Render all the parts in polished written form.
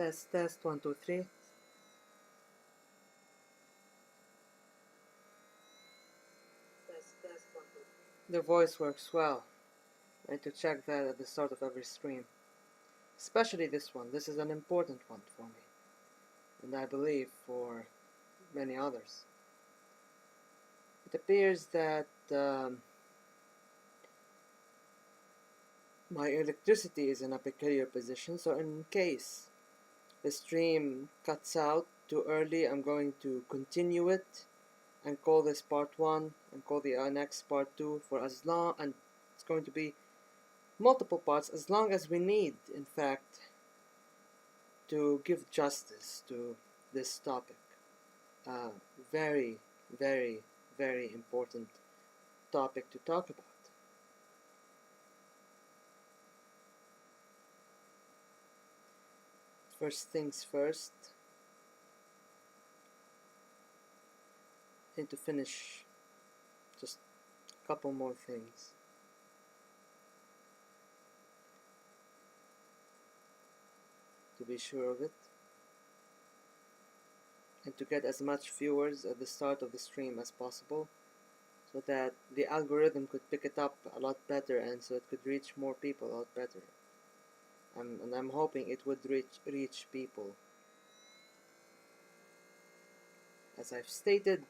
Test, 1, 2, 3. Test, 1, 2, 3. The voice works well. I need to check that at the start of every stream. Especially this one. This is an important one for me. And I believe for many others. It appears that my electricity is in a peculiar position, so in case the stream cuts out too early, I'm going to continue it and call this part 1 and call the next part 2 for as long, and it's going to be multiple parts as long as we need, in fact, to give justice to this topic. Very, very, very important topic to talk about. First things first, I need to finish just a couple more things. To be sure of it, and to get as much viewers at the start of the stream as possible, so that the algorithm could pick it up a lot better and so it could reach more people a lot better. And I'm hoping it would reach people. As I've stated,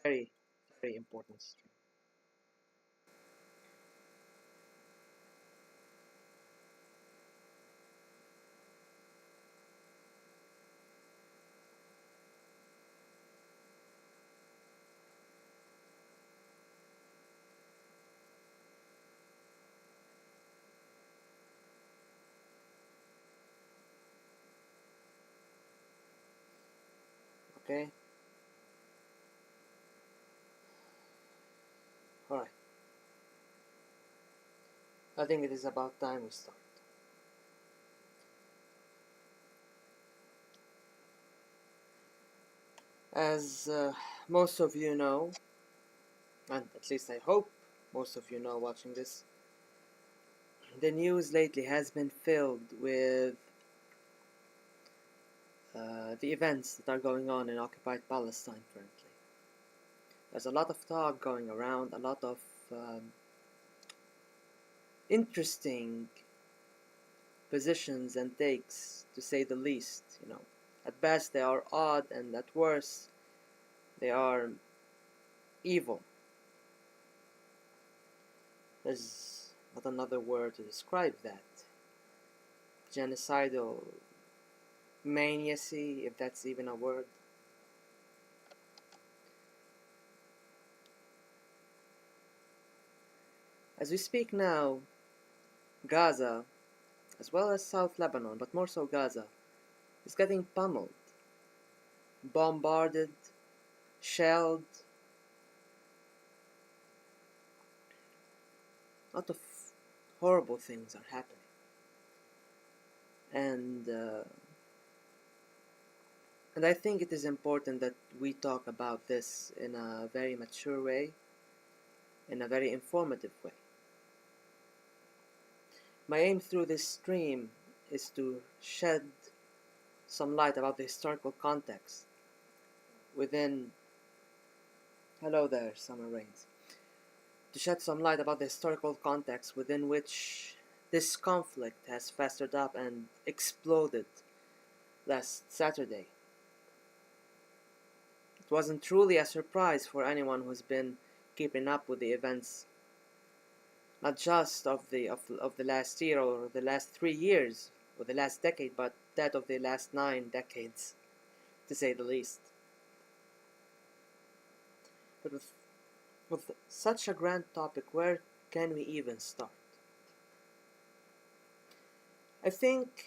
very, very important stream. Okay? Alright. I think it is about time we start. As most of you know, and at least I hope most of you know watching this, the news lately has been filled with the events that are going on in occupied Palestine currently. There's a lot of talk going around, a lot of interesting positions and takes, to say the least. You know, at best they are odd, and at worst they are evil. There's not another word to describe that. Genocidal maniacy, if that's even a word. As we speak now, Gaza, as well as South Lebanon, but more so Gaza, is getting pummeled, bombarded, shelled. A lot of horrible things are happening. And I think it is important that we talk about this in a very mature way, in a very informative way. My aim through this stream is to shed some light about the historical context within... Hello there, summer rains. To shed some light about the historical context within which this conflict has festered up and exploded last Saturday. It wasn't truly a surprise for anyone who's been keeping up with the events, not just of the last year or the last 3 years or the last decade, but that of the last 9 decades, to say the least. But with such a grand topic, where can we even start? I think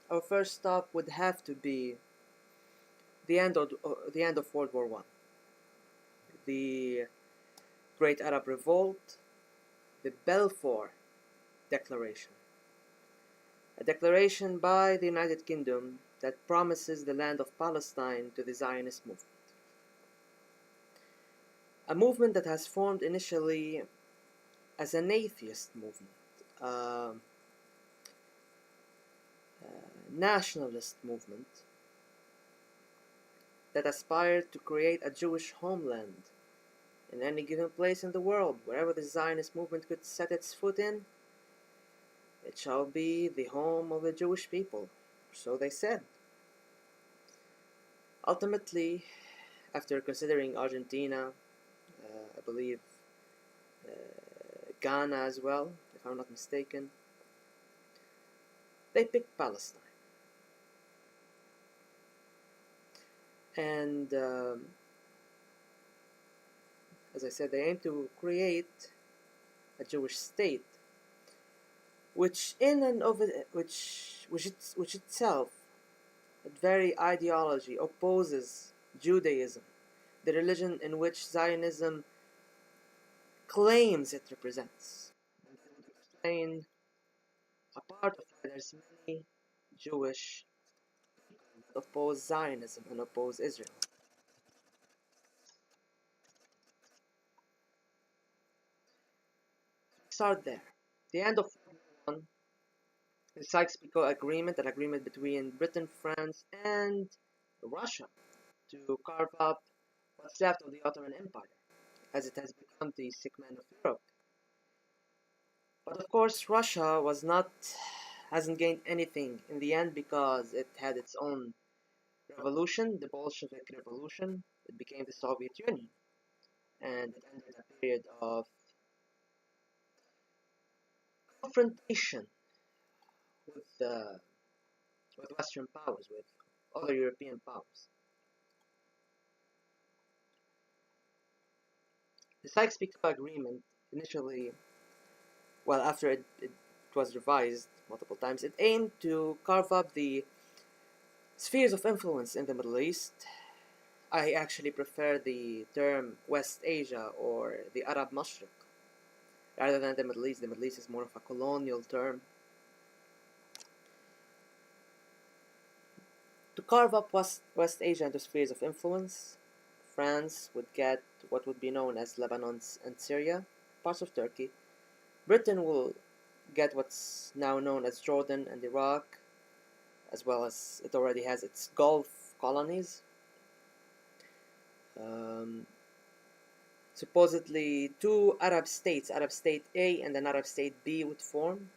our first stop would have to be the end of World War I. The Great Arab Revolt, the Balfour Declaration. A declaration by the United Kingdom that promises the land of Palestine to the Zionist movement. A movement that has formed initially as an atheist movement, nationalist movement that aspired to create a Jewish homeland in any given place in the world. Wherever the Zionist movement could set its foot in, it shall be the home of the Jewish people. So they said. Ultimately, after considering Argentina, I believe Ghana as well, if I'm not mistaken, they picked Palestine. And as I said, they aim to create a Jewish state, which in and of it, which itself, that very ideology opposes Judaism, the religion in which Zionism claims it represents. And they would explain a part of why there's many Jewish people that oppose Zionism and oppose Israel. Start there. The end of World War I, the Sykes-Picot Agreement, an agreement between Britain, France, and Russia to carve up what's left of the Ottoman Empire, as it has become the sick man of Europe. But of course, Russia hasn't gained anything in the end because it had its own revolution, the Bolshevik Revolution. It became the Soviet Union, and it ended a period of confrontation with Western powers, with other European powers. The Sykes-Picot Agreement initially, well, after it was revised multiple times, it aimed to carve up the spheres of influence in the Middle East. I actually prefer the term West Asia or the Arab Mashriq rather than the Middle East. The Middle East is more of a colonial term. To carve up West Asia into spheres of influence, France would get what would be known as Lebanon and Syria, parts of Turkey. Britain will get what's now known as Jordan and Iraq, as well as it already has its Gulf colonies. Supposedly, two Arab states, Arab State A and an Arab State B, would form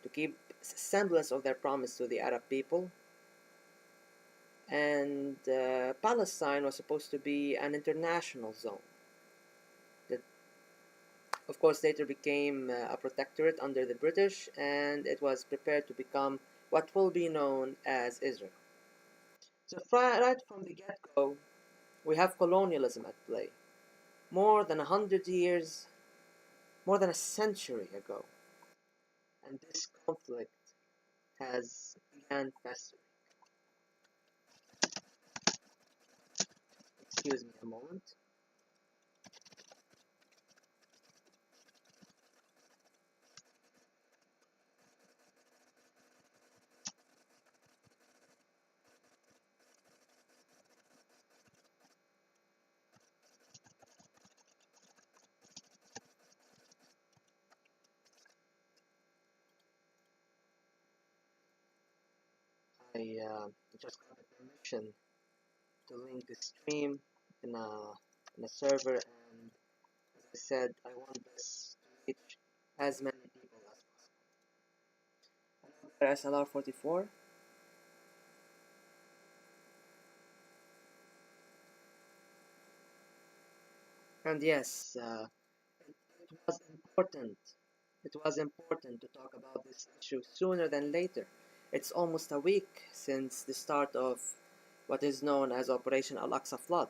to keep semblance of their promise to the Arab people. And Palestine was supposed to be an international zone that, of course, later became a protectorate under the British, and it was prepared to become what will be known as Israel. So right from the get-go, we have colonialism at play. More than 100 years, more than a century ago, and this conflict has began festering. Excuse me a moment. I just got the permission to link the stream in a server, and as I said, I want this to reach as many people as possible. SLR 44. And yes, it was important. It was important to talk about this issue sooner than later. It's almost a week since the start of what is known as Operation Al-Aqsa Flood.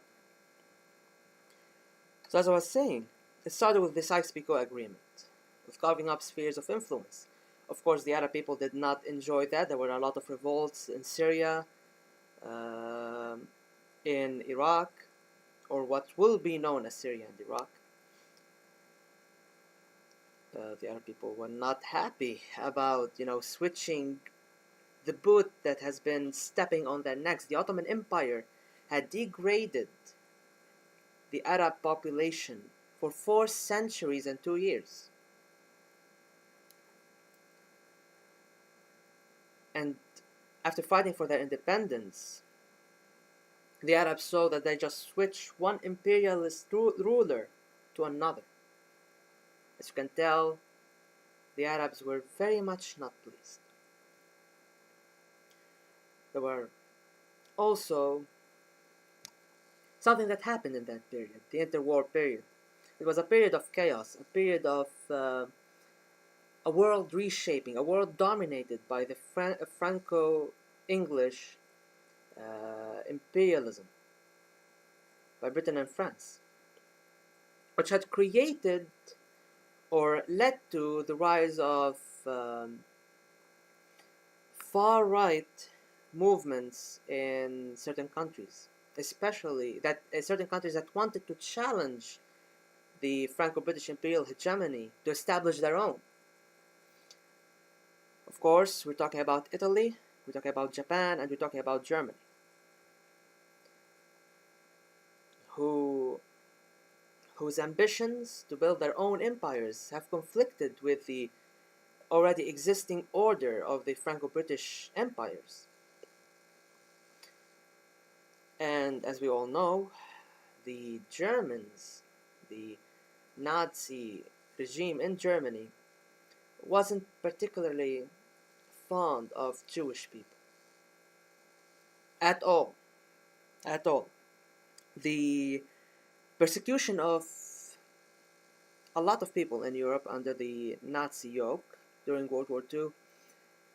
So as I was saying, it started with the Sykes-Picot Agreement, with carving up spheres of influence. Of course, the Arab people did not enjoy that. There were a lot of revolts in Syria, in Iraq, or what will be known as Syria and Iraq. The Arab people were not happy about, switching the boot that has been stepping on their necks. The Ottoman Empire had degraded the Arab population for 4 centuries and 2 years. And after fighting for their independence, the Arabs saw that they just switched one imperialist ruler to another. As you can tell, the Arabs were very much not pleased. There were also something that happened in that period, the interwar period. It was a period of chaos, a period of a world reshaping, a world dominated by the Franco-English imperialism by Britain and France, which had created or led to the rise of far-right movements in certain countries, especially that certain countries that wanted to challenge the Franco-British imperial hegemony to establish their own. Of course, we're talking about Italy, we're talking about Japan, and we're talking about Germany, whose ambitions to build their own empires have conflicted with the already existing order of the Franco-British empires. And as we all know, the Germans, the Nazi regime in Germany, wasn't particularly fond of Jewish people. At all. At all. The persecution of a lot of people in Europe under the Nazi yoke during World War II,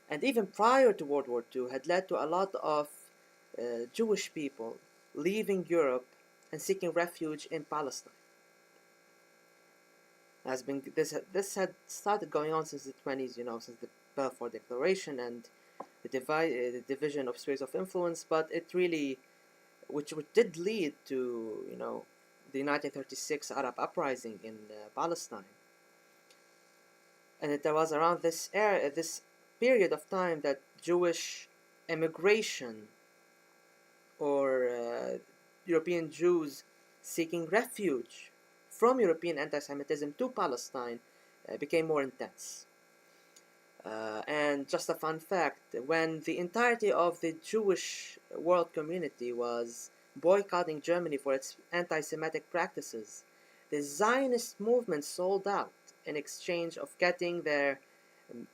and even prior to World War II, had led to a lot of Jewish people leaving Europe and seeking refuge in Palestine. This had started going on since the 20s, since the Balfour Declaration and the division of spheres of influence, but it really, which did lead to, the 1936 Arab uprising in Palestine. And there was around this period of time that Jewish immigration or European Jews seeking refuge from European anti-Semitism to Palestine became more intense. And just a fun fact, when the entirety of the Jewish world community was boycotting Germany for its anti-Semitic practices, the Zionist movement sold out in exchange of getting their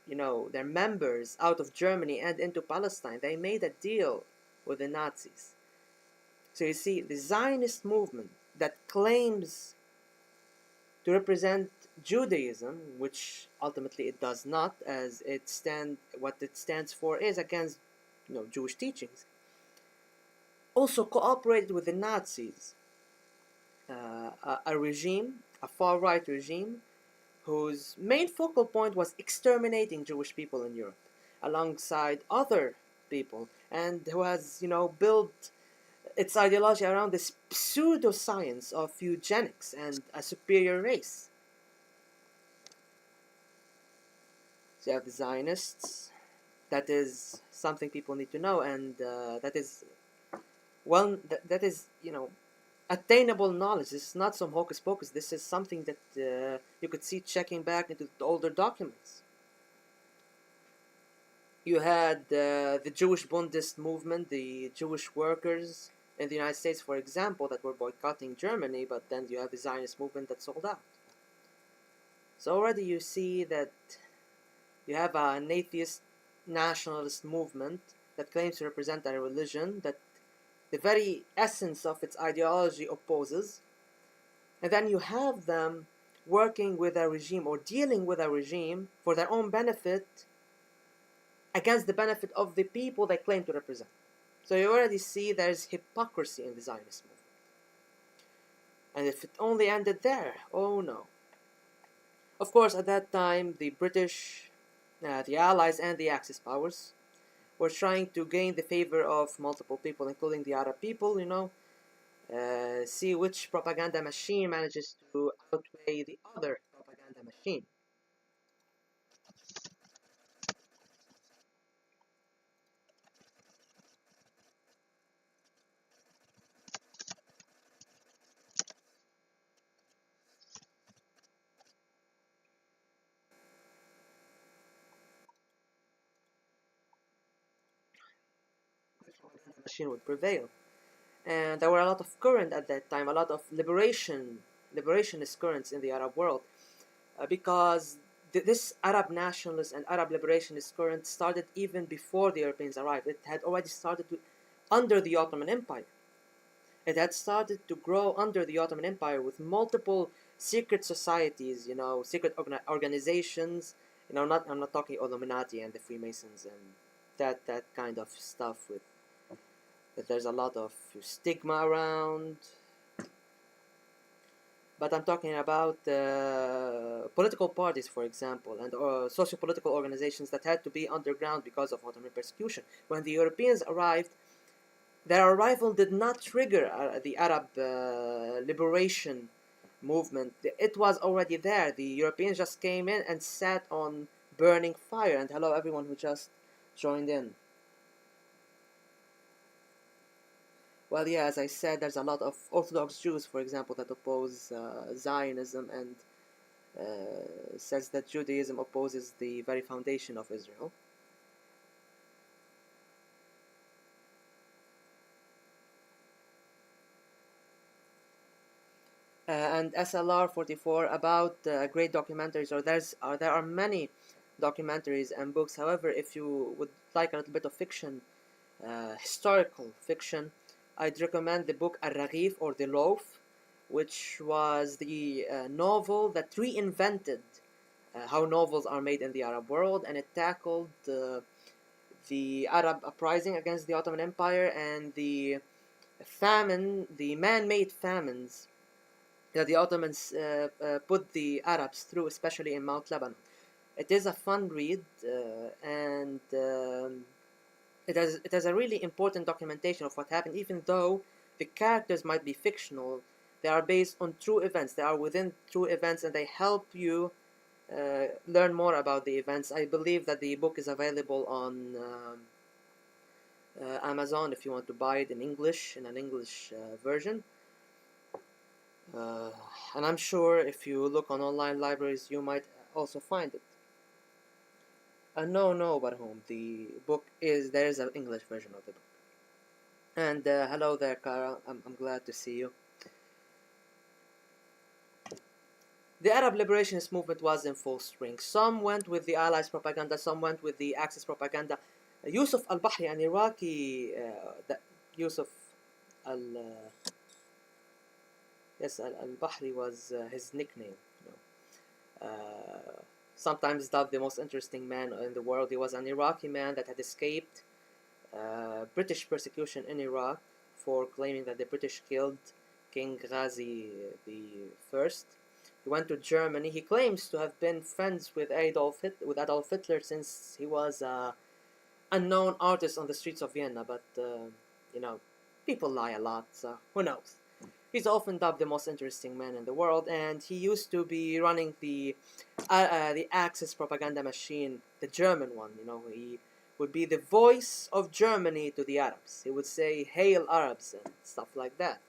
members out of Germany and into Palestine. They made a deal with the Nazis. So you see, the Zionist movement that claims to represent Judaism, which ultimately it does not, as what it stands for is against Jewish teachings, also cooperated with the Nazis, a regime, a far-right regime, whose main focal point was exterminating Jewish people in Europe, alongside other people, and who has, built its ideology around this pseudoscience of eugenics and a superior race. So you have the Zionists. That is something people need to know, and that is attainable knowledge. This is not some hocus pocus. This is something that you could see checking back into the older documents. You had the Jewish Bundist movement, the Jewish workers in the United States, for example, that were boycotting Germany, but then you have the Zionist movement that sold out. So already you see that you have an atheist nationalist movement that claims to represent a religion that the very essence of its ideology opposes, and then you have them working with a regime or dealing with a regime for their own benefit against the benefit of the people they claim to represent. So you already see there's hypocrisy in the Zionist movement. And if it only ended there, oh no. Of course, at that time, the British, the Allies, and the Axis powers were trying to gain the favor of multiple people, including the Arab people, see which propaganda machine manages to outweigh the other propaganda machine. machine would prevail. And there were a lot of current at that time, a lot of liberationist currents in the Arab world, because this Arab nationalist and Arab liberationist current started even before the Europeans arrived. It had already started under the Ottoman Empire. It had started to grow under the Ottoman Empire with multiple secret societies, secret organizations. I'm not talking Illuminati and the Freemasons and that kind of stuff with that there's a lot of stigma around. But I'm talking about political parties, for example, and socio-political organizations that had to be underground because of Ottoman persecution. When the Europeans arrived, their arrival did not trigger the Arab liberation movement. It was already there. The Europeans just came in and sat on burning fire. And hello, everyone who just joined in. Well, yeah, as I said, there's a lot of Orthodox Jews, for example, that oppose Zionism and says that Judaism opposes the very foundation of Israel. And SLR 44 about great documentaries, or there are many documentaries and books. However, if you would like a little bit of fiction, historical fiction, I'd recommend the book Al-Raghif, or The Loaf, which was the novel that reinvented how novels are made in the Arab world, and it tackled the Arab uprising against the Ottoman Empire and the man-made famines that the Ottomans put the Arabs through, especially in Mount Lebanon. It is a fun read, and it has a really important documentation of what happened, even though the characters might be fictional. They are based on true events. They are within true events, and they help you learn more about the events. I believe that the book is available on Amazon if you want to buy it in English, in an English version. And I'm sure if you look on online libraries, you might also find it. No, Barhum. The book there is an English version of the book. And hello there, Kara. I'm glad to see you. The Arab liberationist movement was in full swing. Some went with the Allies propaganda, some went with the Axis propaganda. Yusuf al-Bahri, an Iraqi, Yusuf al-Bahri was his nickname. Sometimes dubbed the most interesting man in the world. He was an Iraqi man that had escaped British persecution in Iraq for claiming that the British killed King Ghazi the First. He went to Germany. He claims to have been friends with Adolf Hitler since he was an unknown artist on the streets of Vienna. But people lie a lot, so who knows? He's often dubbed the most interesting man in the world, and he used to be running the Axis propaganda machine, the German one. He would be the voice of Germany to the Arabs. He would say, "Hail Arabs," and stuff like that.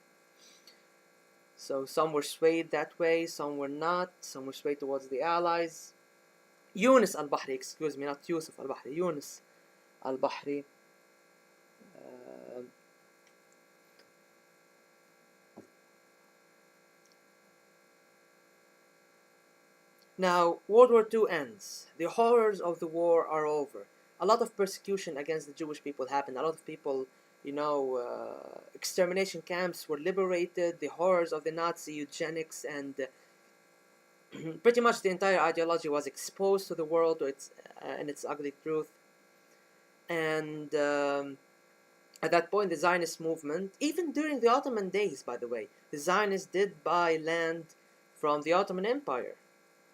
So some were swayed that way, some were not. Some were swayed towards the Allies. Yunus al-Bahri, excuse me, not Yusuf al-Bahri. Yunus al-Bahri. Now, World War II ends. The horrors of the war are over. A lot of persecution against the Jewish people happened. A lot of people, extermination camps were liberated. The horrors of the Nazi eugenics and pretty much the entire ideology was exposed to the world in its ugly truth. And at that point, the Zionist movement, even during the Ottoman days, by the way, the Zionists did buy land from the Ottoman Empire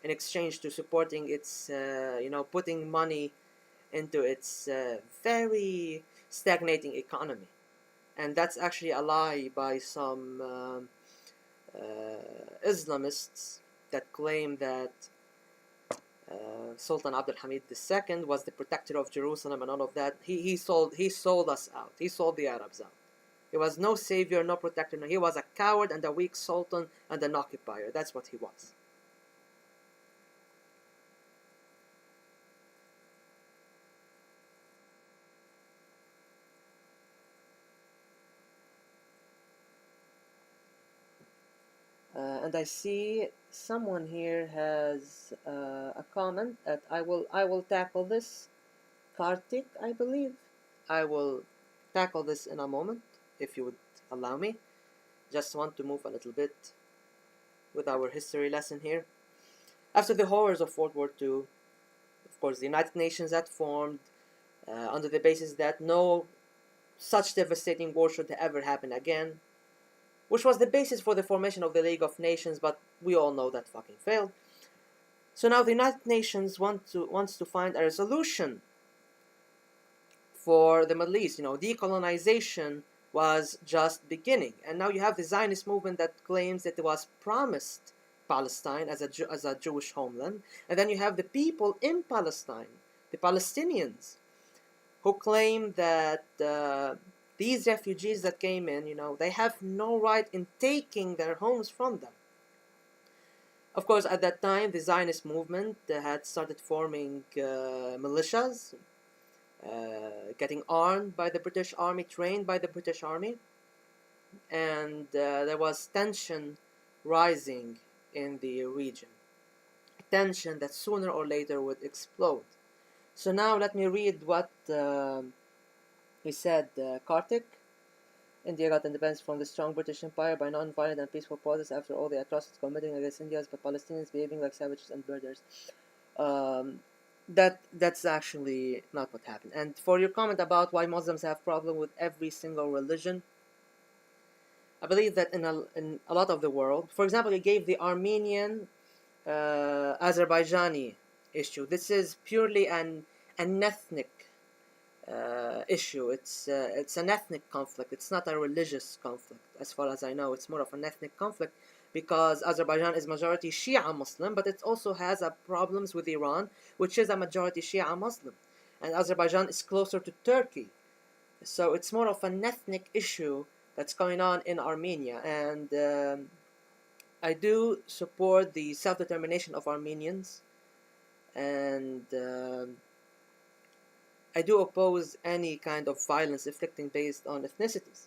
in exchange to supporting its, putting money into its very stagnating economy. And that's actually a lie by some Islamists that claim that Sultan Abdul Hamid II was the protector of Jerusalem and all of that. He sold us out. He sold the Arabs out. He was no savior, no protector. No, he was a coward and a weak sultan and an occupier. That's what he was. And I see someone here has a comment that I will tackle this. Kartik, I believe. I will tackle this in a moment, if you would allow me. Just want to move a little bit with our history lesson here. After the horrors of World War II, of course, the United Nations had formed under the basis that no such devastating war should ever happen again, which was the basis for the formation of the League of Nations, but we all know that fucking failed. So now the United Nations wants to find a resolution for the Middle East. Decolonization was just beginning, and now you have the Zionist movement that claims that it was promised Palestine as a Jewish homeland, and then you have the people in Palestine, the Palestinians, who claim that these refugees that came in, they have no right in taking their homes from them. Of course, at that time, the Zionist movement had started forming militias, getting armed by the British Army, trained by the British Army, and there was tension rising in the region. Tension that sooner or later would explode. So now let me read what he said, Kartik. India got independence from the strong British Empire by non-violent and peaceful process after all the atrocities committed against Indians, but Palestinians behaving like savages and murderers. That's actually not what happened. And for your comment about why Muslims have problem with every single religion, I believe that in a lot of the world, for example, you gave the Armenian Azerbaijani issue. This is purely an ethnic issue. It's an ethnic conflict. It's not a religious conflict, as far as I know. It's more of an ethnic conflict because Azerbaijan is majority Shia Muslim, but it also has problems with Iran, which is a majority Shia Muslim, and Azerbaijan is closer to Turkey, so it's more of an ethnic issue that's going on in Armenia, and I do support the self-determination of Armenians, and I do oppose any kind of violence inflicting based on ethnicities.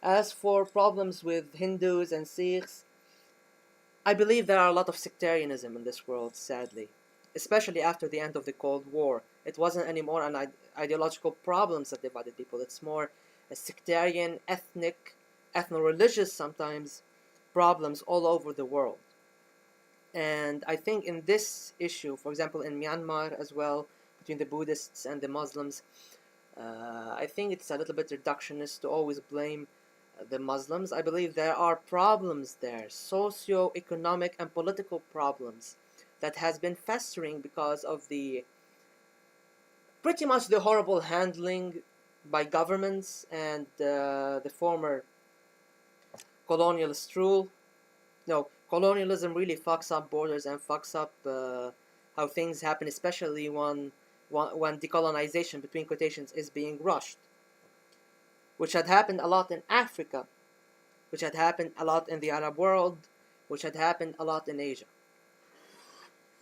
As for problems with Hindus and Sikhs, I believe there are a lot of sectarianism in this world, sadly, especially after the end of the Cold War. It wasn't anymore an ideological problems that divided people. It's more a sectarian, ethnic, ethno-religious sometimes problems all over the world. And I think in this issue, for example, in Myanmar as well, between the Buddhists and the Muslims, I think it's a little bit reductionist to always blame the Muslims. I believe there are problems there, socio-economic and political problems that has been festering because of pretty much the horrible handling by governments and the former colonialist rule. No, colonialism really fucks up borders and fucks up how things happen, especially when decolonization, between quotations, is being rushed, which had happened a lot in Africa, which had happened a lot in the Arab world, which had happened a lot in Asia.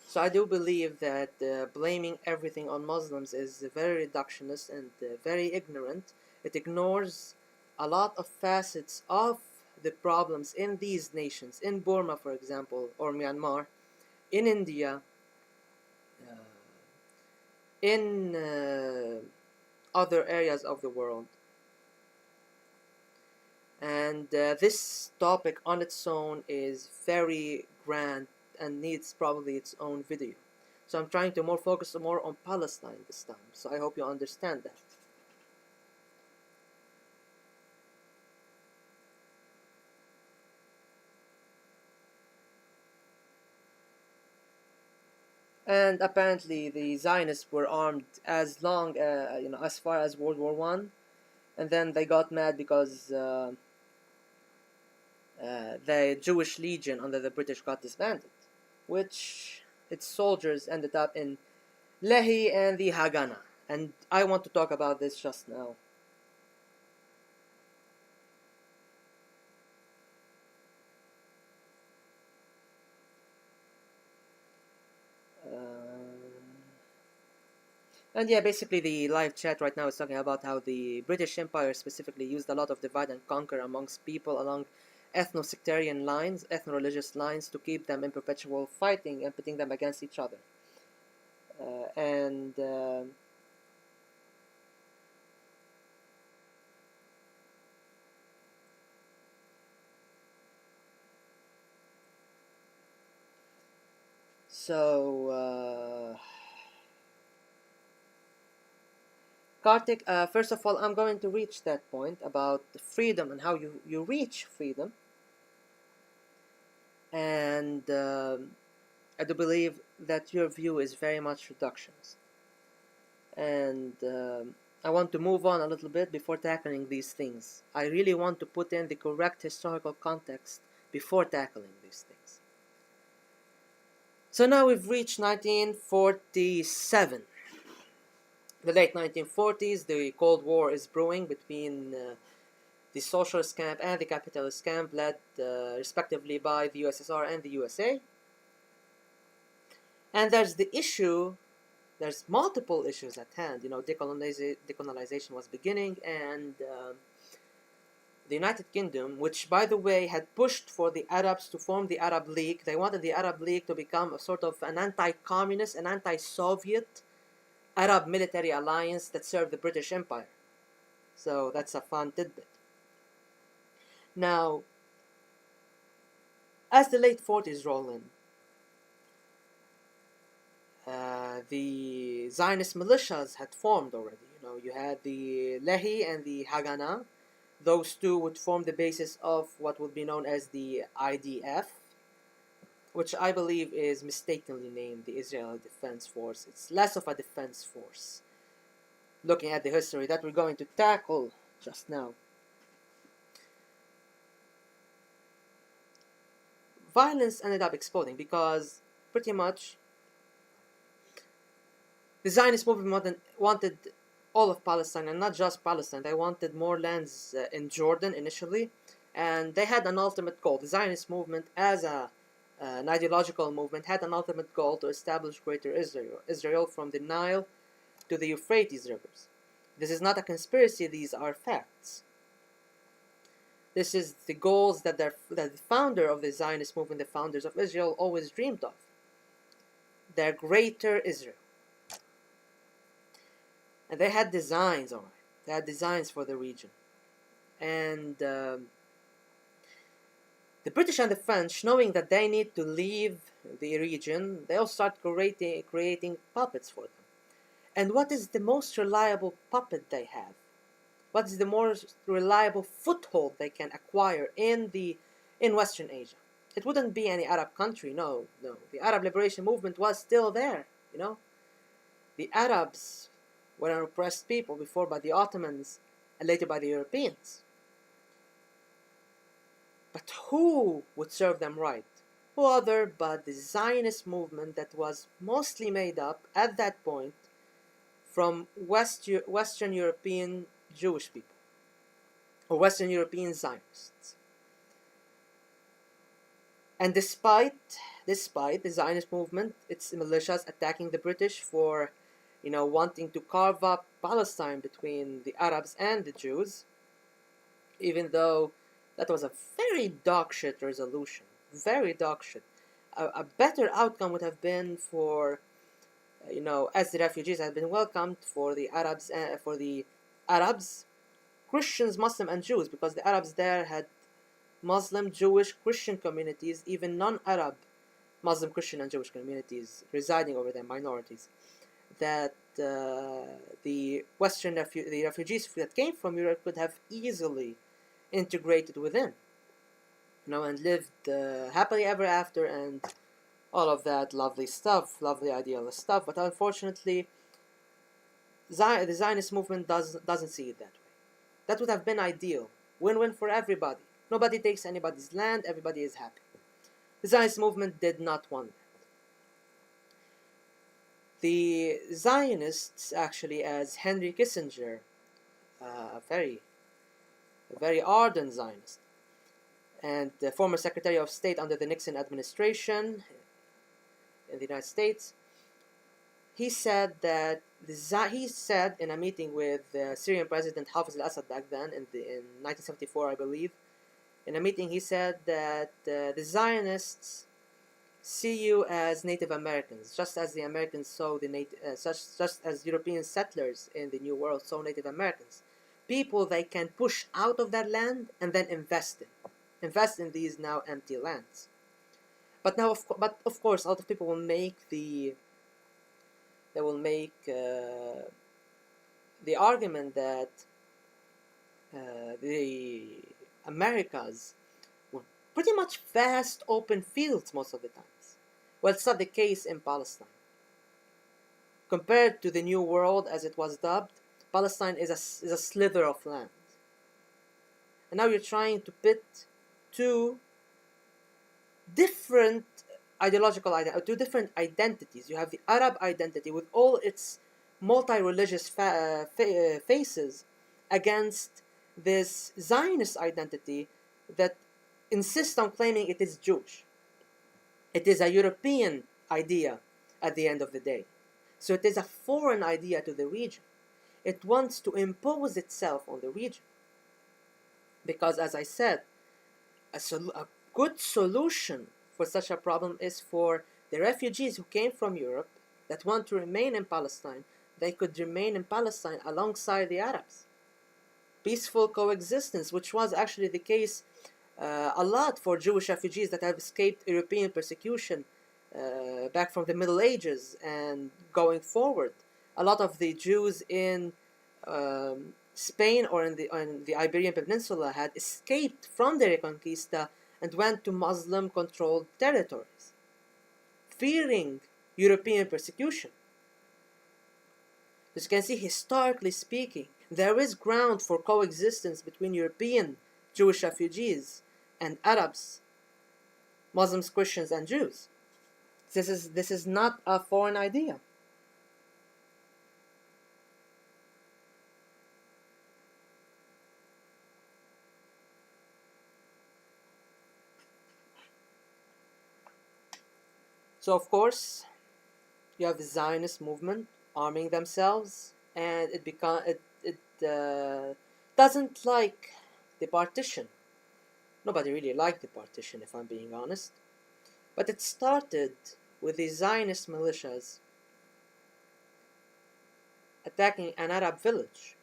So I do believe that blaming everything on Muslims is very reductionist and very ignorant. It ignores a lot of facets of the problems in these nations, in Burma, for example, or Myanmar, in India, in other areas of the world. And this topic on its own is very grand and needs probably its own video. So I'm trying to focus more on Palestine this time. So I hope you understand that. And apparently the Zionists were armed as long, as far as World War I, and then they got mad because the Jewish Legion under the British got disbanded, which its soldiers ended up in Lehi and the Haganah, and I want to talk about this just now. And yeah, basically the live chat right now is talking about how the British Empire specifically used a lot of divide and conquer amongst people along ethno-sectarian lines, ethno-religious lines, to keep them in perpetual fighting and pitting them against each other. Kartik, first of all, I'm going to reach that point about freedom and how you reach freedom. And I do believe that your view is very much reductionist. And I want to move on a little bit before tackling these things. I really want to put in the correct historical context before tackling these things. So now we've reached 1947. The late 1940s, the Cold War is brewing between the socialist camp and the capitalist camp, led respectively by the USSR and the USA. And there's multiple issues at hand. Decolonization was beginning, and the United Kingdom, which by the way had pushed for the Arabs to form the Arab League. They wanted the Arab League to become a sort of an anti-communist, an anti-Soviet Arab military alliance that served the British Empire. So that's a fun tidbit. Now, as the late 40s roll in, the Zionist militias had formed already. You had the Lehi and the Haganah. Those two would form the basis of what would be known as the IDF, which I believe is mistakenly named the Israeli Defense Force. It's less of a defense force, looking at the history that we're going to tackle just now. Violence ended up exploding because pretty much the Zionist movement wanted all of Palestine, and not just Palestine. They wanted more lands in Jordan initially, and they had an ultimate goal. The Zionist movement, as an ideological movement, had an ultimate goal to establish Greater Israel from the Nile to the Euphrates rivers. This is not a conspiracy, these are facts. This is the goals that the founder of the Zionist movement, the founders of Israel, always dreamed of. Their Greater Israel. And they had designs, alright. They had designs for the region. And the British and the French, knowing that they need to leave the region, they all start creating puppets for them. And what is the most reliable puppet they have? What is the most reliable foothold they can acquire in Western Asia? It wouldn't be any Arab country, no. The Arab liberation movement was still there, The Arabs were an oppressed people before by the Ottomans and later by the Europeans. But who would serve them right? Who other but the Zionist movement that was mostly made up at that point from Western European Jewish people, or Western European Zionists. And despite the Zionist movement, its militias attacking the British for wanting to carve up Palestine between the Arabs and the Jews, even though that was a very dogshit resolution, very dogshit. A better outcome would have been for, as the refugees had been welcomed, for the Arabs, Christians, Muslim, and Jews, because the Arabs there had Muslim, Jewish, Christian communities, even non-Arab Muslim, Christian, and Jewish communities residing over there, minorities, that the refugees that came from Europe could have easily integrated within, and lived happily ever after, and all of that lovely stuff, lovely idealist stuff. But unfortunately, the Zionist movement doesn't see it that way. That would have been ideal, win-win for everybody. Nobody takes anybody's land, everybody is happy. The Zionist movement did not want that. The Zionists, actually, as Henry Kissinger, a very ardent Zionist, and the former Secretary of State under the Nixon administration in the United States, he said in a meeting with Syrian President Hafez al-Assad back then, in 1974, I believe, In a meeting, he said that the Zionists see you as Native Americans, just as the Americans saw just as European settlers in the New World saw Native Americans, people they can push out of their land and then invest in these now empty lands. But of course, a lot of people will make the argument that the Americas were pretty much vast open fields most of the times. Well, it's not the case in Palestine. Compared to the New World, as it was dubbed, Palestine is a slither of land. And now you're trying to pit two different two different identities. You have the Arab identity with all its multi-religious faces against this Zionist identity that insists on claiming it is Jewish. It is a European idea at the end of the day. So it is a foreign idea to the region. It wants to impose itself on the region. Because, as I said, a good solution for such a problem is for the refugees who came from Europe that want to remain in Palestine. They could remain in Palestine alongside the Arabs. Peaceful coexistence, which was actually the case a lot for Jewish refugees that have escaped European persecution back from the Middle Ages and going forward. A lot of the Jews in Spain or in the Iberian Peninsula had escaped from the Reconquista and went to Muslim-controlled territories, fearing European persecution. As you can see, historically speaking, there is ground for coexistence between European Jewish refugees and Arabs, Muslims, Christians, and Jews. This is not a foreign idea. So of course, you have the Zionist movement arming themselves, and it doesn't like the partition. Nobody really liked the partition, if I'm being honest. But it started with the Zionist militias attacking an Arab village,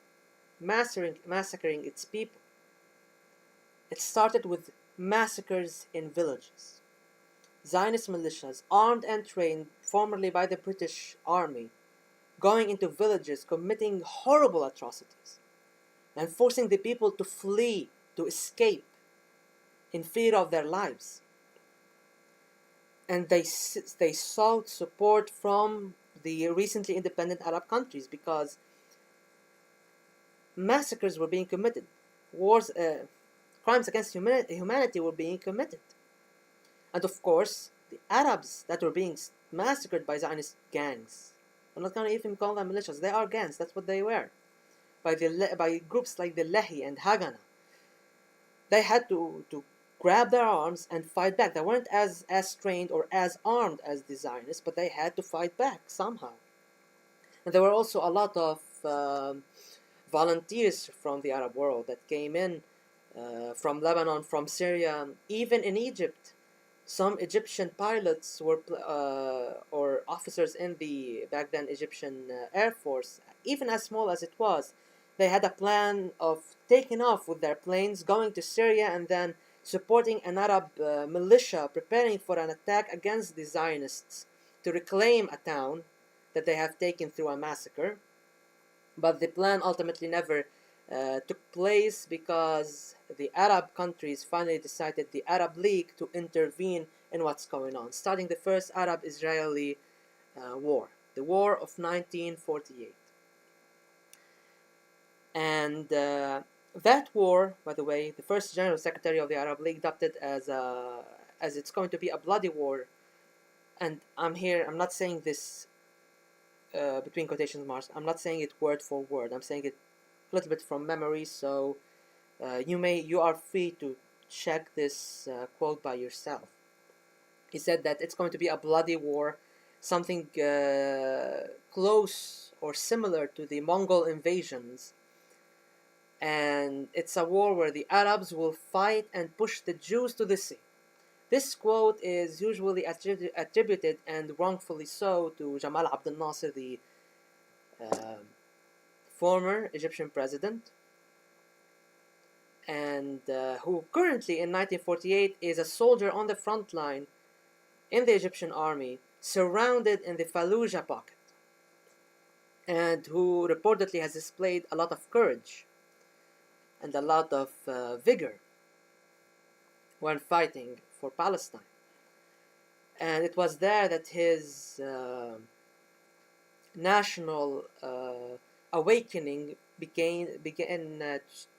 massacring its people. It started with massacres in villages. Zionist militias, armed and trained formerly by the British Army, going into villages, committing horrible atrocities, and forcing the people to flee, to escape, in fear of their lives. And they sought support from the recently independent Arab countries because massacres were being committed, crimes against humanity were being committed. And of course, the Arabs that were being massacred by Zionist gangs, I'm not going to even call them militias, they are gangs, that's what they were, by groups like the Lehi and Haganah. They had to grab their arms and fight back. They weren't as trained or as armed as the Zionists, but they had to fight back somehow. And there were also a lot of volunteers from the Arab world that came in from Lebanon, from Syria, even in Egypt. Some Egyptian pilots were or officers in the back then Egyptian Air Force, even as small as it was, they had a plan of taking off with their planes, going to Syria, and then supporting an Arab militia preparing for an attack against the Zionists to reclaim a town that they have taken through a massacre. But the plan ultimately never took place because the Arab countries finally decided, the Arab League, to intervene in what's going on, starting the first Arab-Israeli war, the War of 1948. And that war, by the way, the first General Secretary of the Arab League dubbed it as it's going to be a bloody war. And I'm not saying this between quotation marks, I'm not saying it word for word, I'm saying it a little bit from memory, so you are free to check this quote by yourself. He said that it's going to be a bloody war, something close or similar to the Mongol invasions, and it's a war where the Arabs will fight and push the Jews to the sea. This quote is usually attributed, and wrongfully so, to Jamal Abdel Nasser, the former Egyptian president, and who currently in 1948 is a soldier on the front line in the Egyptian army, surrounded in the Fallujah pocket, and who reportedly has displayed a lot of courage and a lot of vigor when fighting for Palestine. And it was there that his national awakening began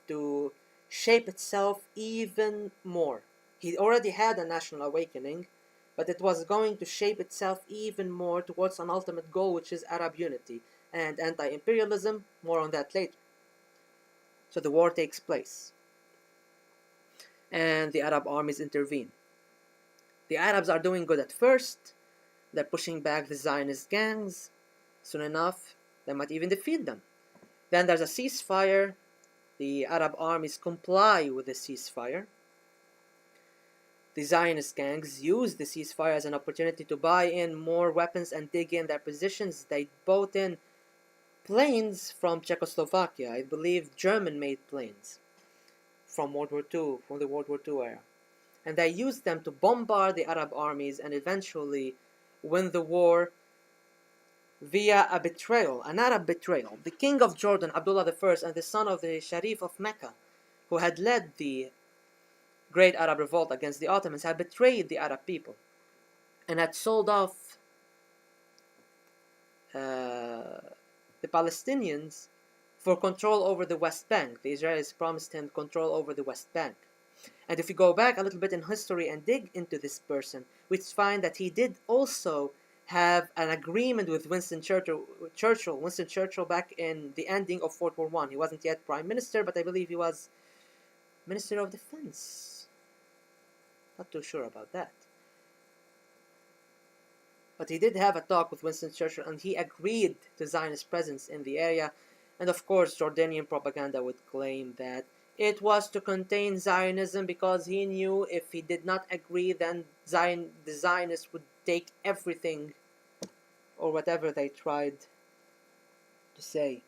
to shape itself even more. He already had a national awakening, but it was going to shape itself even more towards an ultimate goal, which is Arab unity and anti-imperialism. More on that later. So the war takes place, and the Arab armies intervene. The Arabs are doing good at first. They're pushing back the Zionist gangs. Soon enough, they might even defeat them. Then there's a ceasefire. The Arab armies comply with the ceasefire. The Zionist gangs use the ceasefire as an opportunity to buy in more weapons and dig in their positions. They bought in planes from Czechoslovakia, I believe German-made planes from World War II, from the World War II era. And they used them to bombard the Arab armies and eventually win the war via a betrayal, an Arab betrayal. The king of Jordan, Abdullah I, and the son of the Sharif of Mecca, who had led the great Arab revolt against the Ottomans, had betrayed the Arab people and had sold off the Palestinians for control over the West Bank. The Israelis promised him control over the West Bank. And if you go back a little bit in history and dig into this person, we find that he did also have an agreement with Winston Churchill back in the ending of World War I. He wasn't yet Prime Minister, but I believe he was Minister of Defense. Not too sure about that. But he did have a talk with Winston Churchill, and he agreed to Zionist presence in the area. And of course, Jordanian propaganda would claim that it was to contain Zionism, because he knew if he did not agree, then the Zionists would take everything, or whatever they tried to say.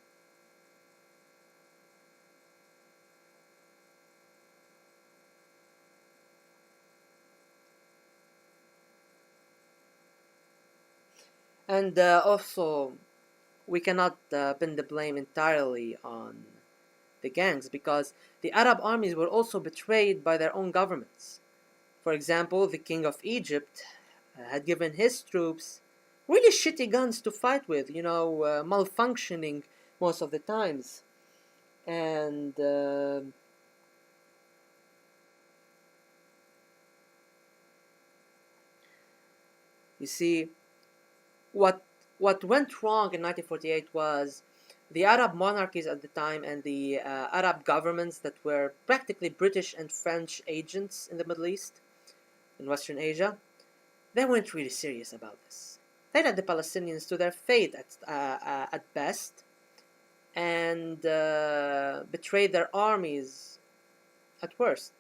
And also, we cannot pin the blame entirely on the gangs, because the Arab armies were also betrayed by their own governments. For example, the king of Egypt had given his troops really shitty guns to fight with, malfunctioning most of the times. And you see, what went wrong in 1948 was the Arab monarchies at the time and the Arab governments that were practically British and French agents in the Middle East, in Western Asia, they weren't really serious about this. They led the Palestinians to their fate at best, and betrayed their armies at worst,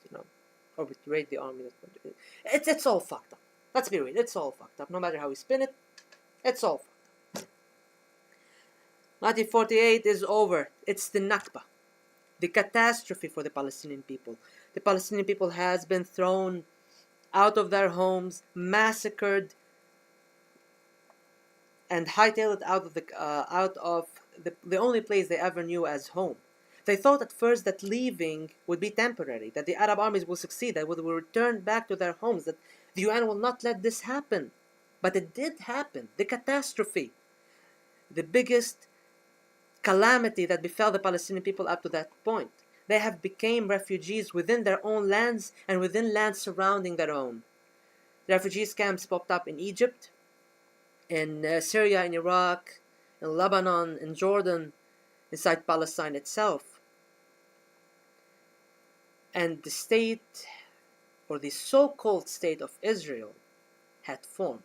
or betrayed the army. It's all fucked up. Let's be real, it's all fucked up. No matter how we spin it, it's all fucked up. 1948 is over. It's the Nakba, the catastrophe for the Palestinian people. The Palestinian people has been thrown out of their homes, massacred, and hightailed out of the only place they ever knew as home. They thought at first that leaving would be temporary, that the Arab armies will succeed, that they will return back to their homes, that the UN will not let this happen. But it did happen. The catastrophe, the biggest calamity that befell the Palestinian people up to that point. They have become refugees within their own lands and within lands surrounding their own. The refugees camps popped up in Egypt, in Syria, in Iraq, in Lebanon, in Jordan, inside Palestine itself. And the state, or the so-called state of Israel, had formed.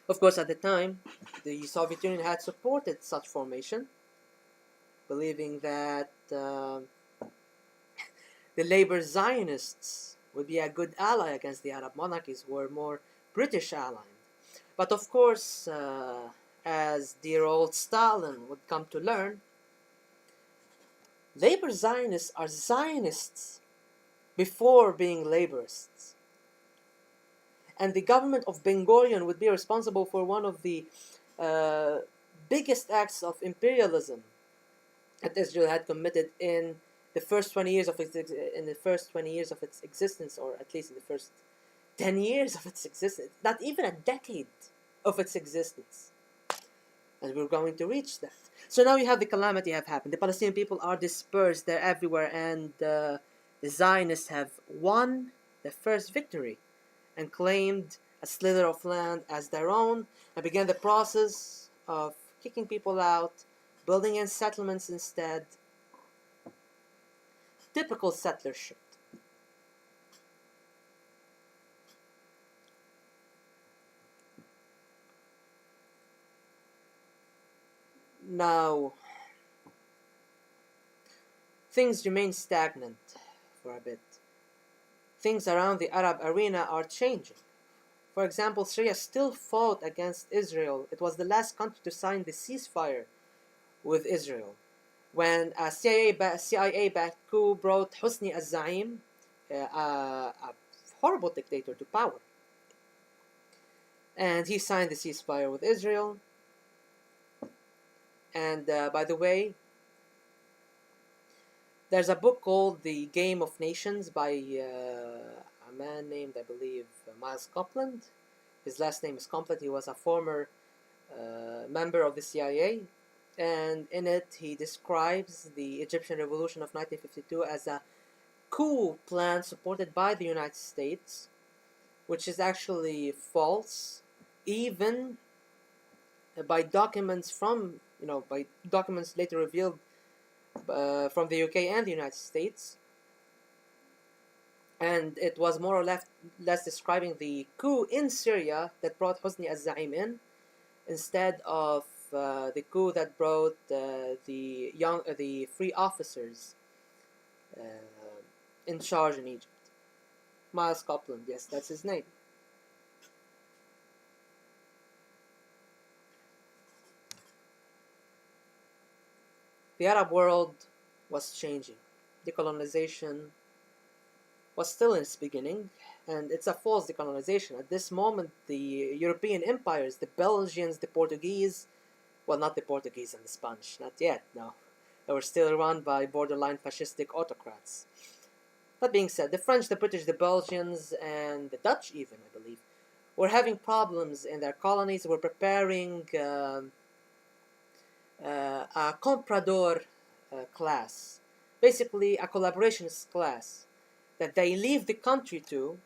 Of course, at the time, the Soviet Union had supported such formation, believing that the Labor-Zionists would be a good ally against the Arab monarchies who were more British aligned. But of course, as dear old Stalin would come to learn, Labor-Zionists are Zionists before being laborists. And the government of Ben-Gurion would be responsible for one of the biggest acts of imperialism that Israel had committed in the first 20 years of its existence, or at least in the first 10 years of its existence, not even a decade of its existence. And we're going to reach that. So now you have the calamity have happened. The Palestinian people are dispersed, they're everywhere, and the Zionists have won the first victory and claimed a slither of land as their own, and began the process of kicking people out, building in settlements instead. Typical settler shit. Now, things remain stagnant for a bit. Things around the Arab arena are changing. For example, Syria still fought against Israel. It was the last country to sign the ceasefire with Israel, when a CIA-backed coup brought Hosni al-Zaim, a horrible dictator, to power. And he signed the ceasefire with Israel. And by the way, there's a book called The Game of Nations by a man named, I believe, Miles Copeland. His last name is Complete. He was a former member of the CIA. And in it, he describes the Egyptian Revolution of 1952 as a coup plan supported by the United States, which is actually false, even by documents by documents later revealed from the UK and the United States. And it was more or less describing the coup in Syria that brought Hosni al-Zaim in, instead of the coup that brought the free officers in charge in Egypt. Miles Copeland, yes, that's his name. The Arab world was changing. Decolonization was still in its beginning, and it's a false decolonization. At this moment, the European empires, the Belgians, the Portuguese, well, not the Portuguese and the Spanish, not yet, no. They were still run by borderline fascistic autocrats. That being said, the French, the British, the Belgians, and the Dutch even, I believe, were having problems in their colonies, were preparing a comprador class, basically a collaborationist class, that they leave the country to,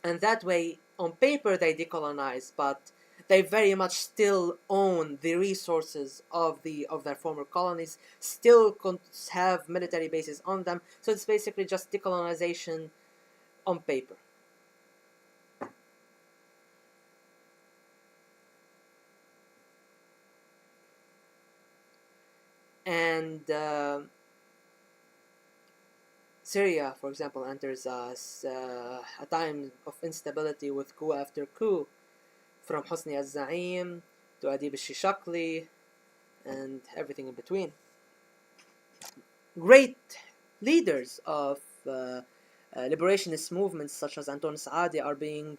and that way, on paper, they decolonize, but they very much still own the resources of their former colonies, still have military bases on them, so it's basically just decolonization on paper. And Syria, for example, enters a time of instability with coup after coup, from Hosni al-Zaim to Adib al-Shishakli and everything in between. Great leaders of liberationist movements such as Anton Saadi are being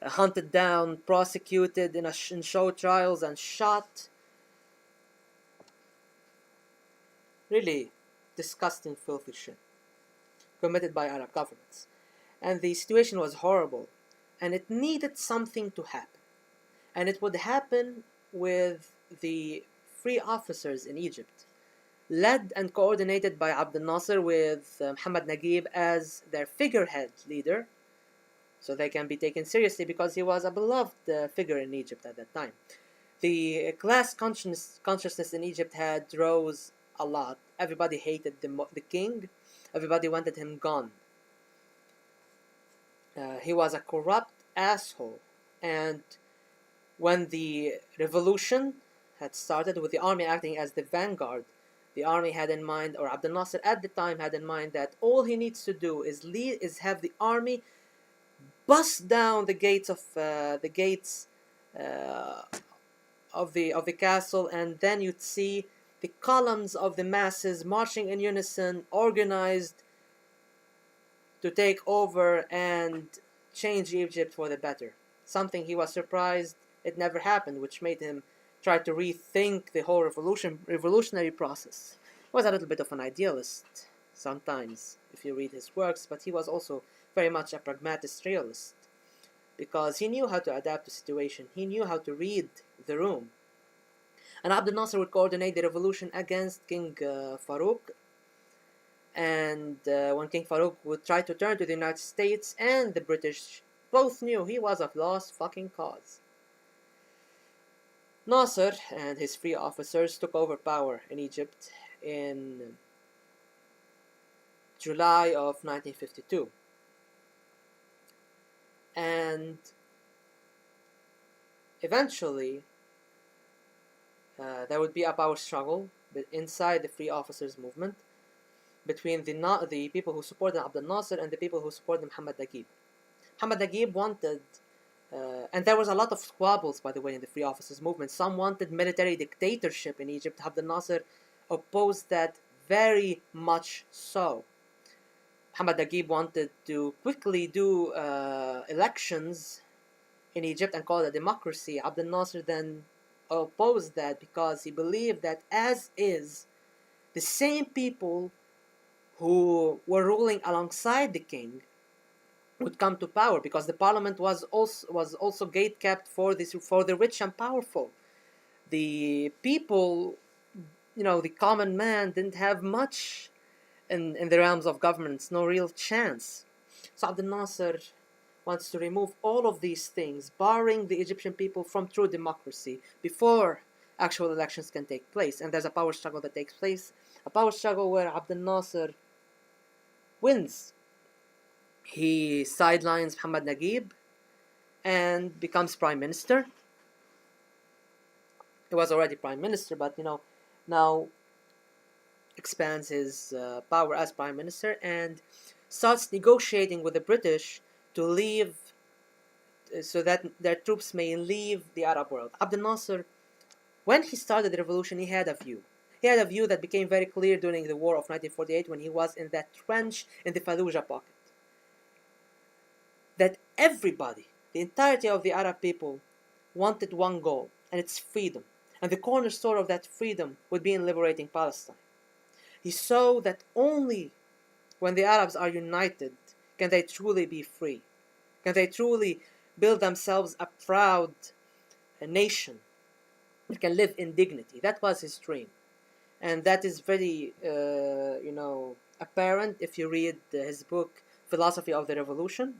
hunted down, prosecuted in show trials, and shot. Really disgusting, filthy shit committed by Arab governments. And the situation was horrible, and it needed something to happen. And it would happen with the free officers in Egypt, led and coordinated by Abdel Nasser, with Mohammed Naguib as their figurehead leader, so they can be taken seriously because he was a beloved figure in Egypt at that time. The class consciousness in Egypt had rose a lot. Everybody hated the king. Everybody wanted him gone. He was a corrupt asshole. And when the revolution had started, with the army acting as the vanguard. The army had in mind, or Abdel Nasser at the time had in mind, that all he needs to do is have the army bust down the gates uh, of the castle, and then you'd see the columns of the masses marching in unison, organized to take over and change Egypt for the better. Something he was surprised it never happened, which made him try to rethink the whole revolutionary process. He was a little bit of an idealist sometimes, if you read his works, but he was also very much a pragmatist realist, because he knew how to adapt to situation. He knew how to read the room. And Abdel Nasser would coordinate the revolution against King Farouk. And when King Farouk would try to turn to the United States and the British, both knew he was a lost fucking cause. Nasser and his free officers took over power in Egypt in July of 1952. And eventually, there would be a power struggle inside the free officers movement between the people who supported Abdel Nasser and the people who supported Muhammad Naguib. Muhammad Naguib wanted, and there was a lot of squabbles, by the way, in the free officers movement. Some wanted military dictatorship in Egypt. Abdel Nasser opposed that very much so. Muhammad Naguib wanted to quickly do elections in Egypt and call it a democracy. Abdel Nasser then opposed that because he believed that, as is, the same people who were ruling alongside the king would come to power, because the parliament was also gate-kept for the rich and powerful. The people, the common man, didn't have much in the realms of governance, no real chance. So Abdel Nasser wants to remove all of these things, barring the Egyptian people from true democracy before actual elections can take place. And there's a power struggle that takes place, a power struggle where Abdel Nasser wins. He sidelines Muhammad Naguib and becomes prime minister. He was already prime minister, but now expands his power as prime minister and starts negotiating with the British to leave, so that their troops may leave the Arab world. Abdel Nasser, when he started the revolution, he had a view. He had a view that became very clear during the war of 1948, when he was in that trench in the Fallujah pocket. That everybody, the entirety of the Arab people, wanted one goal, and it's freedom. And the cornerstone of that freedom would be in liberating Palestine. He saw that only when the Arabs are united can they truly be free. Can they truly build themselves a proud nation that can live in dignity. That was his dream. And that is very, apparent if you read his book, Philosophy of the Revolution.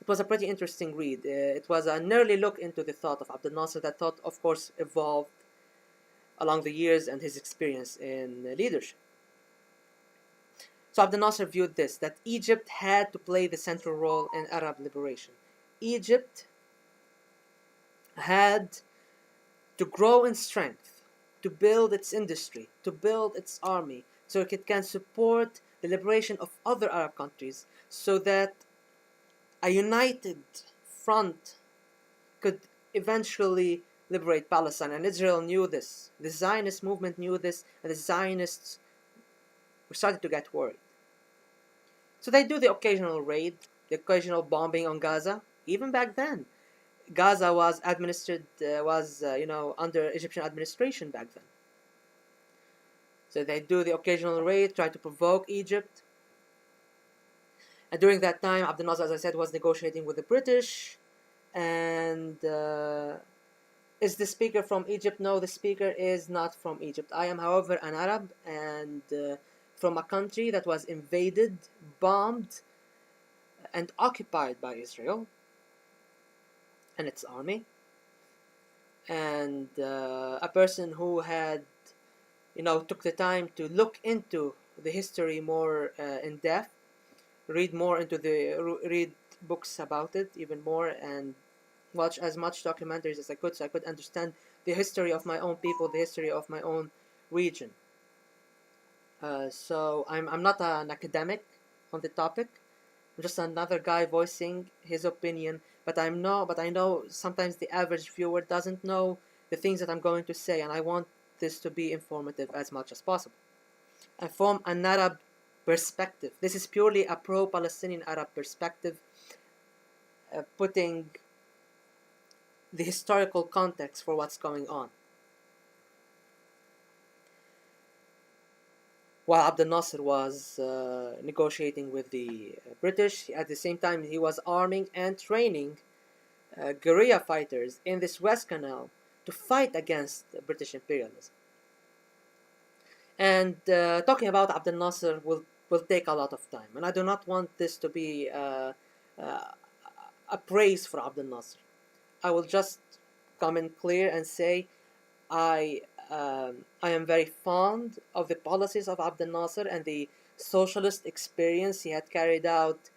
It was a pretty interesting read. It was an early look into the thought of Abdel Nasser. That thought, of course, evolved along the years and his experience in leadership. So Abdel Nasser viewed this, that Egypt had to play the central role in Arab liberation. Egypt had to grow in strength, to build its industry, to build its army, so it can support the liberation of other Arab countries, so that a united front could eventually liberate Palestine. And Israel knew this. The Zionist movement knew this, and the Zionists were starting to get worried. So they do the occasional raid, the occasional bombing on Gaza. Even back then, Gaza was administered, under Egyptian administration back then. So they do the occasional raid, try to provoke Egypt. And during that time, Abdel Nasser, as I said, was negotiating with the British. And is the speaker from Egypt? No, the speaker is not from Egypt. I am, however, an Arab, and from a country that was invaded, bombed, and occupied by Israel and its army. And a person who had, took the time to look into the history more in depth, read books about it even more, and watch as much documentaries as I could, so I could understand the history of my own people, the history of my own region. So I'm not an academic on the topic. I'm just another guy voicing his opinion. But I know sometimes the average viewer doesn't know the things that I'm going to say, and I want this to be informative as much as possible. And from an Arab perspective, this is purely a pro-Palestinian Arab perspective, putting the historical context for what's going on. While Abdel Nasser was negotiating with the British, at the same time he was arming and training guerrilla fighters in the Suez Canal to fight against British imperialism. And talking about Abdel Nasser will take a lot of time, and I do not want this to be a praise for Abdel Nasser. I will just come in clear and say I am very fond of the policies of Abdel Nasser and the socialist experience he had carried out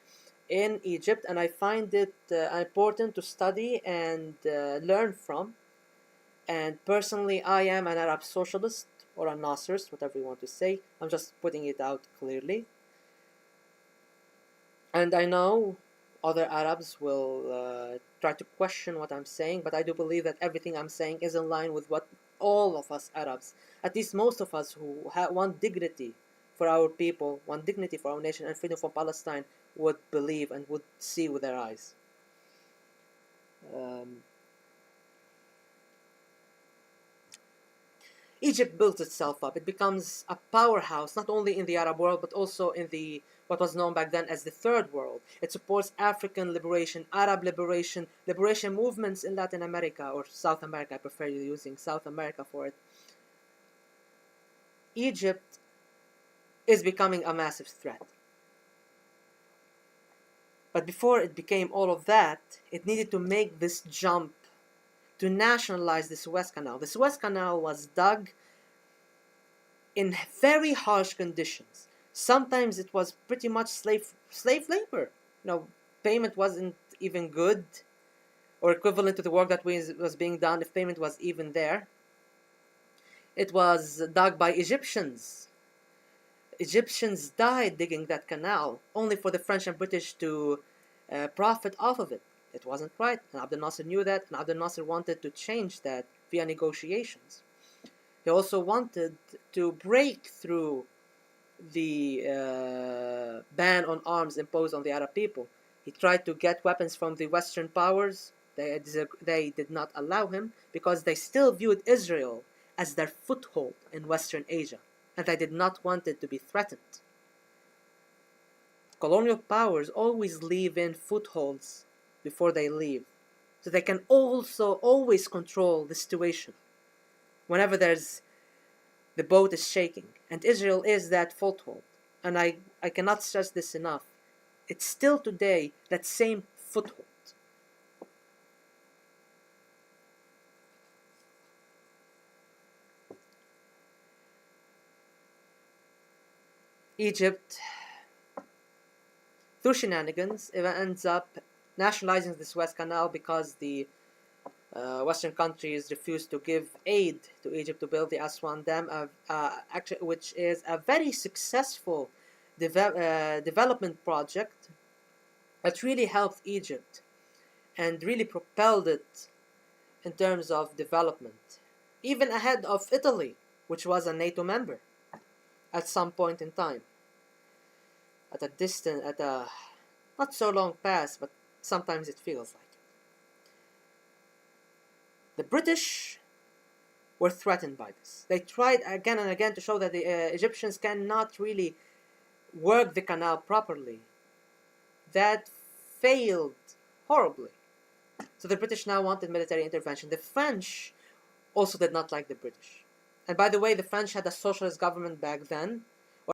in Egypt, and I find it important to study and learn from. And personally, I am an Arab socialist, or a Nasserist, whatever you want to say. I'm just putting it out clearly. And I know other Arabs will try to question what I'm saying, but I do believe that everything I'm saying is in line with what all of us Arabs, at least most of us who want dignity for our people, want dignity for our nation and freedom for Palestine, would believe and would see with their eyes. Egypt builds itself up. It becomes a powerhouse, not only in the Arab world, but also in the what was known back then as the Third World. It supports African liberation, Arab liberation, liberation movements in Latin America, or South America. I prefer using South America for it. Egypt is becoming a massive threat. But before it became all of that, it needed to make this jump to nationalize the Suez Canal. The Suez Canal was dug in very harsh conditions. Sometimes it was pretty much slave labor. Payment wasn't even good or equivalent to the work that was being done, if payment was even there. It was dug by Egyptians. Egyptians died digging that canal, only for the French and British to profit off of it. It wasn't right, and Abdel Nasser knew that, and Abdel Nasser wanted to change that via negotiations. He also wanted to break through the ban on arms imposed on the Arab people. He tried to get weapons from the Western powers. They did not allow him because they still viewed Israel as their foothold in Western Asia, and they did not want it to be threatened. Colonial powers always leave in footholds before they leave, so they can also always control the situation whenever the boat is shaking, and Israel is that foothold. And I cannot stress this enough. It's still today that same foothold. Egypt, through shenanigans, it ends up nationalizing the Suez Canal because the Western countries refused to give aid to Egypt to build the Aswan Dam, which is a very successful development project that really helped Egypt and really propelled it in terms of development, even ahead of Italy, which was a NATO member at some point in time. At a not so long past, but sometimes it feels like. The British were threatened by this. They tried again and again to show that the Egyptians cannot really work the canal properly. That failed horribly. So the British now wanted military intervention. The French also did not like the British. And by the way, the French had a socialist government back then,